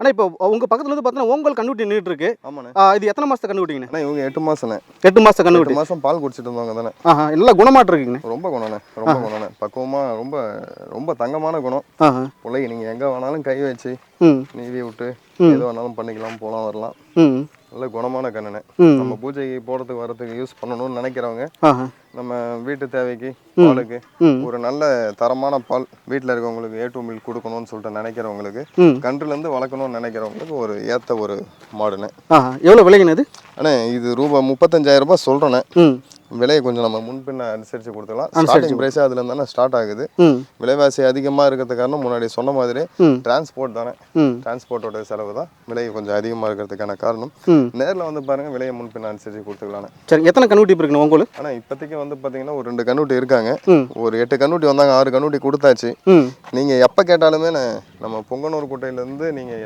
ஆனா இப்போ உங்க பக்கத்துல இருந்து பார்த்தீங்கன்னா ஓங்கல் கன்னுட்டி நின்றுட்டு இருக்கு. ஆமாண்ணே. இது எத்தனை மாசத்து கன்னுட்டிங்கண்ணே? அண்ணா இவங்க 8 மாசம்ண்ணே. 8 மாசத்து 8 கன்னுட்டி. மாசம் பால் குடிச்சிட்டு இருந்தாங்க தானே. நல்லா குணமாட்டு இருக்குங்கண்ணே. ரொம்ப குணண்ணே, ரொம்ப குணண்ணே. பக்குவமா ரொம்ப ரொம்ப தங்கமான குணம். பிள்ளை நீங்க எங்க வேணாலும் கை வச்சு நீவி விட்டு எது வேணாலும் பண்ணிக்கலாம், போகலாம் வரலாம். நல்ல குணமான கண்ணுண்ணே. நம்ம பூஜைக்கு போறதுக்கு வரதுக்கு யூஸ் பண்ணணும்னு நினைக்கிறவங்க, நம்ம வீட்டு தேவைக்கு பாலுக்கு ஒரு நல்ல தரமான பால் வீட்டில் இருக்கவங்களுக்கு A2 மில்க் கொடுக்கணும்னு சொல்லிட்டு நினைக்கிறவங்களுக்கு, கன்றுலேருந்து வளர்க்கணும்னு நினைக்கிறவங்களுக்கு ஒரு ஏற்ற ஒரு மாடுண்ணே. எவ்வளோ விலைங்கண்ணே இது? அண்ணே இது ரூபாய் 35,000 சொல்கிறேண்ணே. விலையை கொஞ்சம் நம்ம முன்பின்ன அனுசரித்து கொடுத்துக்கலாம். ஸ்டார்டிங் ப்ரைஸே அதில் இருந்தானே ஸ்டார்ட் ஆகுது. விலைவாசி அதிகமாக இருக்கிறது காரணம் முன்னாடி சொன்ன மாதிரி டிரான்ஸ்போர்ட் தானே. டிரான்ஸ்போர்ட்டோட செலவு தான் விலை கொஞ்சம் அதிகமாக இருக்கிறதுக்கான காரணம். நேரில் வந்து பாருங்கள், விலையை முன்பின்ன அனுசரித்து கொடுத்துக்கலாண்ணே. சரி, எத்தனை கன்னுட்டி இருக்குண்ணே உங்களுக்கு? ஆனால் இப்போதைக்கு வந்து பார்த்தீங்கன்னா ஒரு 2 கன்னுட்டி இருக்காங்க. ஒரு 8 கன்னுட்டி வந்தாங்க, 6 கன்னுட்டி கொடுத்தாச்சு. நீங்கள் எப்போ கேட்டாலுமே நம்ம பொங்கனூர் குட்டையிலேருந்து நீங்கள்